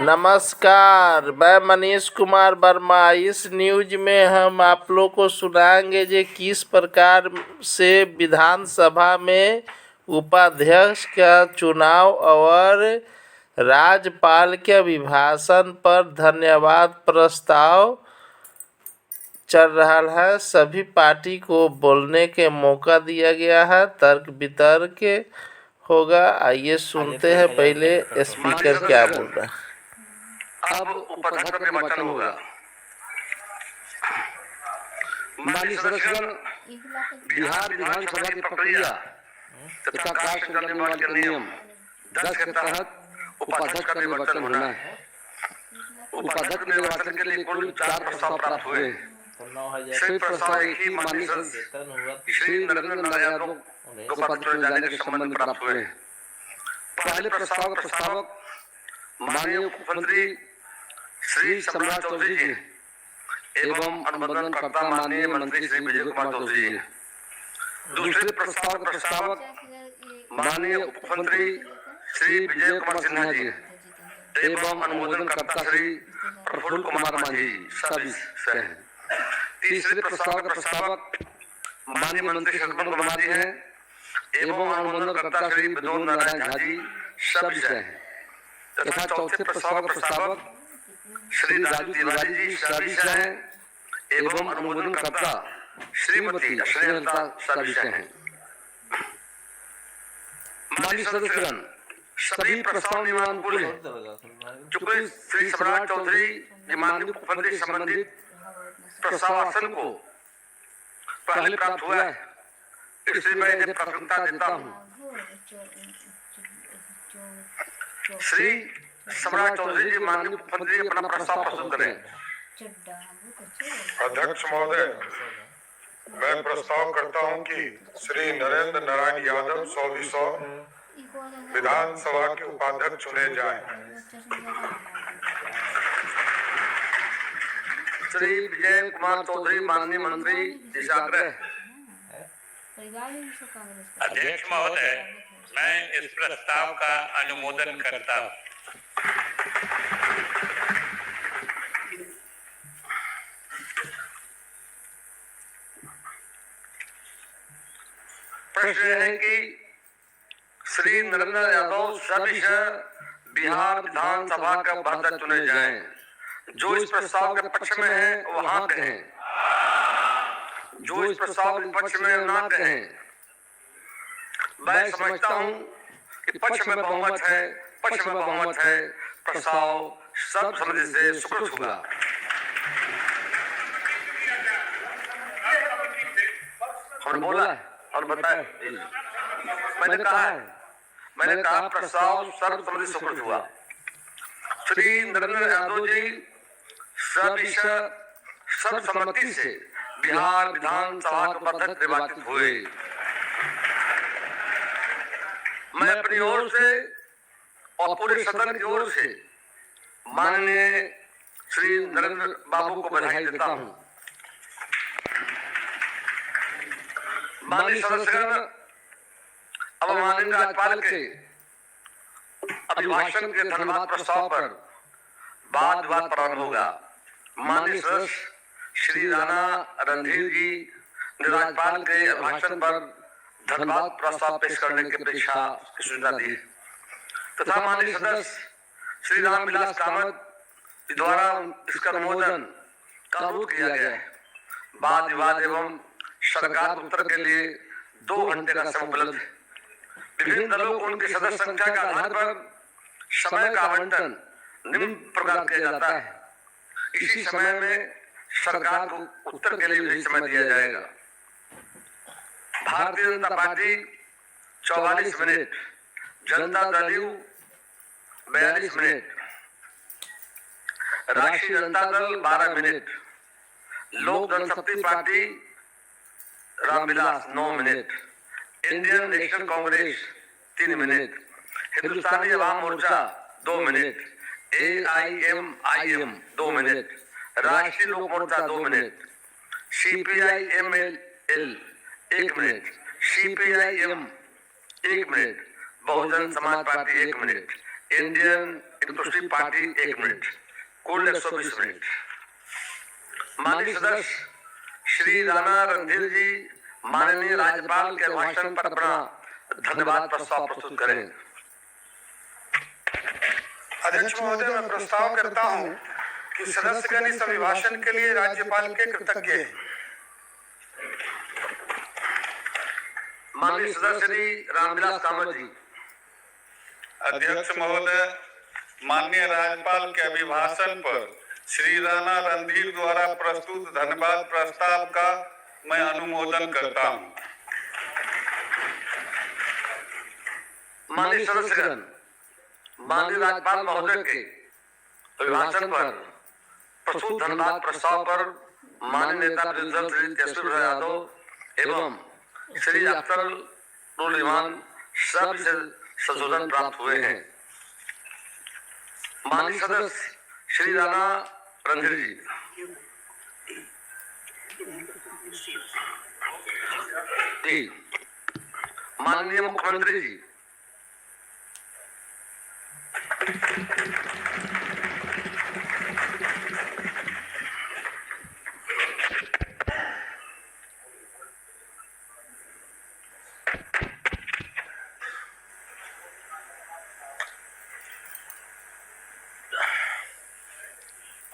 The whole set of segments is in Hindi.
नमस्कार, मैं मनीष कुमार वर्मा। इस न्यूज में हम आप लोग को सुनाएंगे कि किस प्रकार से विधानसभा में उपाध्यक्ष का चुनाव और राज्यपाल के अभिभाषण पर धन्यवाद प्रस्ताव चल रहा है। सभी पार्टी को बोलने के मौका दिया गया है। तर्क वितर्क होगा। आइए सुनते हैं पहले स्पीकर क्या बोल रहा है। अब उपाध्यक्ष का निर्वाचन होगा। माननीय सदस्यगण, बिहार विधानसभा की प्रक्रिया तथा कार्य संचालन नियमावली के नियम 10 के तहत उपाध्यक्ष का निर्वाचन होना है। उपाध्यक्ष के निर्वाचन के लिए कुल 4 प्रस्ताव प्राप्त हुए हैं। सभी प्रस्ताव एक ही माननीय श्री नरेंद्र नारायण यादव को उपाध्यक्ष चुने जाने के संबंध में प्राप्त हुए हैं। पहले प्रस्ताव का प्रस्तावक माननीय मुख्यमंत्री श्री सम्राट चौधरी जी एवं अनुमोदनकर्ता माननीय मंत्री श्री विजय कुमार चौधरी जी। दूसरे प्रस्ताव के प्रस्तावक माननीय मुख्यमंत्री श्री विजय कुमार सिन्हा जी एवं अनुमोदनकर्ता श्री प्रफुल्ल कुमार मांझी सभी से हैं। तीसरे प्रस्ताव के प्रस्तावक माननीय मंत्री शंकर कुमार जी हैं एवं अनुमोदनकर्ता श्री विनोद नारायण झा जी सभी से हैं। तथा चौथे प्रस्ताव के प्रस्तावक श्री राजू तिवारी जी सभी से हैं एवं अनुमोदनकर्ता श्रीमती स्नेहलता सभी से हैं। माननीय सदस्यगण, सभी प्रस्ताव नियमानुकूल हैं। चूंकि श्री सम्राट चौधरी जी माननीय मुख्यमंत्री संबंधित प्रस्तावासन को पहले प्राप्त हुआ है, इसलिए मैं इन्हें प्राथमिकता देता हूँ। श्री सम्राट चौधरी जी माननीय मुख्यमंत्री अपना प्रस्ताव प्रस्तुत करें। अध्यक्ष महोदय, मैं प्रस्ताव करता हूं कि श्री नरेंद्र नारायण यादव 100 विधानसभा के उपाध्यक्ष चुने जाएं। श्री विजय कुमार चौधरी माननीय मंत्री जी से आग्रह। अध्यक्ष महोदय, मैं इस प्रस्ताव का अनुमोदन करता हूँ। प्रश्न है कि श्री नरेंद्र यादव सभी बिहार विधानसभा का उपाध्यक्ष चुने जाएं। जो इस प्रस्ताव के पक्ष में है वो हाँ कहें, जो इस प्रस्ताव के पक्ष में ना कहें। मैं समझता हूँ कि पक्ष में बहुमत है, पक्ष में बहुमत है। प्रस्ताव सर्वसम्मति से स्वीकृत हुआ। हमने बोला है और बताया, मैंने कहा प्रस्ताव सर्वसम्मति से स्वीकृत हुआ। श्री नरेंद्र यादव जी सर्वसम्मति से बिहार विधानसभा के उपाध्यक्ष निर्वाचित हुए। मैं अपनी ओर से और पूरे सदन की ओर से माननीय श्री नरेंद्र बाबू को बधाई देता हूं। माननीय सदस्यगण, अब माननीय राज्यपाल के अभिभाषण के धन्यवाद प्रस्ताव पर वाद विवाद प्रारंभ होगा। माननीय सदस्य श्री राणा रणधीर जी ने राज्यपाल के अभिभाषण पर धन्यवाद प्रस्ताव पेश करने की अपेक्षा की सूचना दी तथा माननीय सदस्य श्री रामविलास कामत द्वारा इसका अनुमोदन का अनुरोध किया गया है। वाद विवाद एवं सरकार उत्तर के लिए 2 घंटे का समय उपलब्ध है। विभिन्न दलों को उनकी सदस्य संख्या के आधार पर समय का आवंटन निम्न प्रकार किया जाता है। इसी समय में सरकार को उत्तर के लिए भी समय दिया जाएगा। Bharatiya Janata party 44 minute, Janata Dal you 42 minute, राष्ट्रीय Janata Dal 12 minute, Lok Janshakti party Ramvilas 9 minute, Indian National Congress 3 minute, Hindustani Awam Morcha 2 minute, AIMIM 2 minute, Rashtriya Lok Morcha 2 minute, CPI-ML 1 minute, CPI-M 1 minute, Bahujan Samaj party 1 minute, Indian industry party 1 minute, कुल 120 मिनट। माननीय सदस्य श्री राणा रणधीर जी माननीय राज्यपाल के भाषण पर अपना धन्यवाद प्रस्ताव प्रस्तुत करें। अध्यक्ष महोदय, मैं प्रस्ताव करता हूं कि सदस्यगण इस अभिभाषण के लिए राज्यपाल के कृतज्ञ हैं। माननीय सदस्य श्री रामविलास कामत जी। अध्यक्ष महोदय, माननीय राज्यपाल के अभिभाषण पर श्री राणा रणधीर द्वारा प्रस्तुत धन्यवाद प्रस्ताव का मैं अनुमोदन करता हूं। माननीय सदस्यगण, माननीय राज्यपाल महोदय के अभिभाषण पर प्रस्तुत धन्यवाद प्रस्ताव पर माननीय नेता विरोधी दल श्री तेजस्वी प्रसाद यादव एवं श्री अख्तर उल इमान सब से संशोधन प्राप्त हुए हैं। माननीय सदस्य श्री राणा रणधीर जी। माननीय मुख्यमंत्री जी।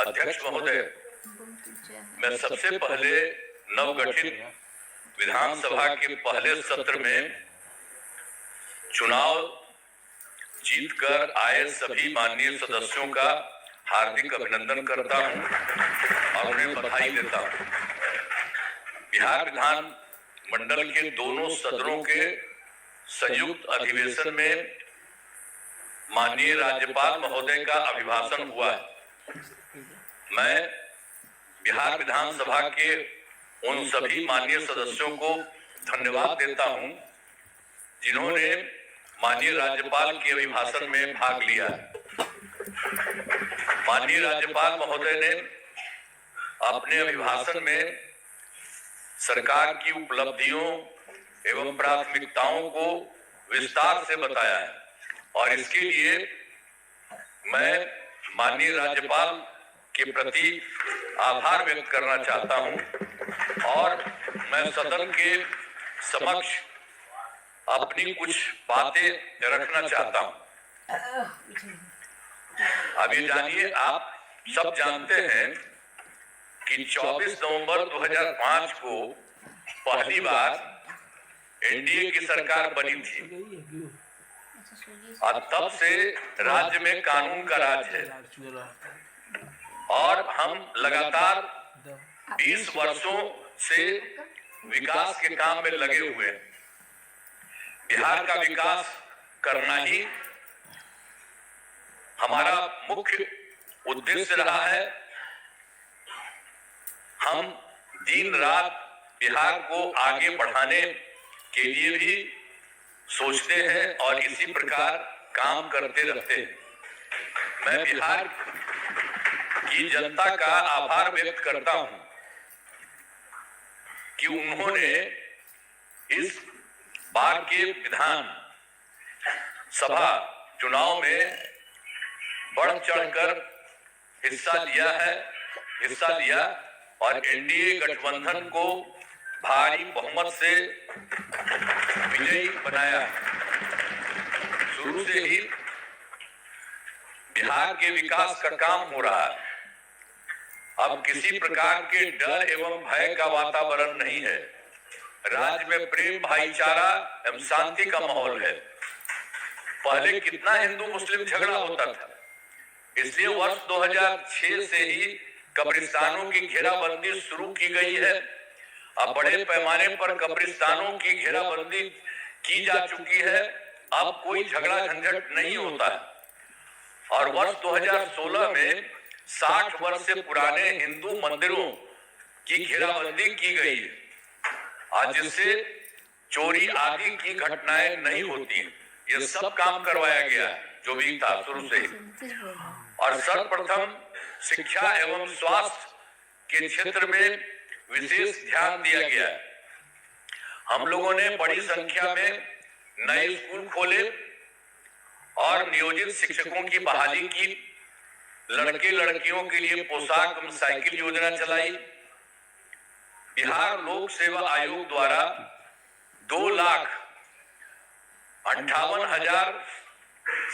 अध्यक्ष महोदय, मैं सबसे पहले नवगठित विधानसभा के पहले सत्र में चुनाव जीतकर आए सभी माननीय सदस्यों का हार्दिक अभिनंदन करता हूं और उन्हें बधाई देता हूं। बिहार विधान मंडल के दोनों सदनों के संयुक्त अधिवेशन में माननीय राज्यपाल महोदय का अभिभाषण हुआ। मैं बिहार विधानसभा के उन सभी माननीय सदस्यों को धन्यवाद देता हूं जिन्होंने माननीय राज्यपाल के अभिभाषण में भाग लिया। माननीय राज्यपाल महोदय ने अपने अभिभाषण में सरकार की उपलब्धियों एवं प्राथमिकताओं को विस्तार से बताया है और इसके लिए मैं माननीय राज्यपाल के प्रति आभार व्यक्त करना चाहता हूं और मैं सदन के समक्ष अपनी कुछ बातें रखना चाहता हूं। अब ये जानिए, आप सब जानते हैं कि 24 नवंबर 2005 को पहली बार एनडीए की सरकार बनी थी और तब से राज्य में कानून का राज है और हम लगातार 20 वर्षों से विकास के काम में लगे हुए हैं। बिहार का विकास करना ही हमारा मुख्य उद्देश्य रहा है। हम दिन रात बिहार को आगे बढ़ाने के लिए भी सोचते हैं और इसी प्रकार काम करते रहते हैं। मैं बिहार की जनता का आभार व्यक्त करता हूं कि उन्होंने इस बार के विधान सभा चुनाव में बढ़ चढ़कर हिस्सा लिया और एनडीए गठबंधन को भारी बहुमत से विजयी बनाया। शुरू से ही बिहार के विकास का काम हो रहा है। अब किसी प्रकार के डर एवं भय का वातावरण नहीं है। राज्य में प्रेम, भाईचारा एवं शांति का माहौल है। पहले कितना हिंदू मुस्लिम झगड़ा होता था, इसलिए वर्ष 2006 से ही कब्रिस्तानों की घेराबंदी शुरू की गई है। अब बड़े पैमाने पर कब्रिस्तानों की घेराबंदी की जा चुकी है। अब कोई झगड़ा झंझट नहीं होता है और वर्ष 2016 में 60 वर्ष से पुराने हिंदू मंदिरों की घेराबंदी की गई है, आज जिससे चोरी आदि की घटनाएं नहीं होती। ये सब काम करवाया गया जो भी था शुरू से ही। और सर्वप्रथम शिक्षा एवं स्वास्थ्य के क्षेत्र में विशेष ध्यान दिया गया है। हम लोगों ने बड़ी संख्या में नए स्कूल खोले और नियोजित शिक्षकों की बहाली की। लड़के लड़कियों के लिए पोशाक एवं साइकिल योजना चलाई। बिहार लोक सेवा आयोग द्वारा 2,58,000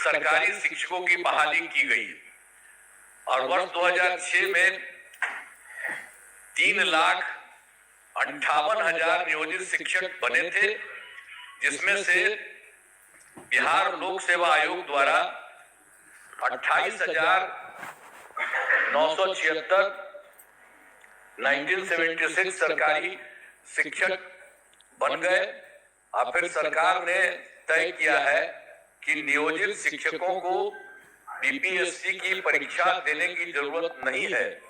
सरकारी शिक्षकों की बहाली की गई और वर्ष 2006 में 3,58,000 नियोजित शिक्षक बने थे, जिसमें से बिहार लोक सेवा आयोग द्वारा 28,976 1976 सरकारी शिक्षक बन गए। और फिर सरकार ने तय किया है कि नियोजित शिक्षकों को बीपीएससी की परीक्षा देने की जरूरत नहीं है।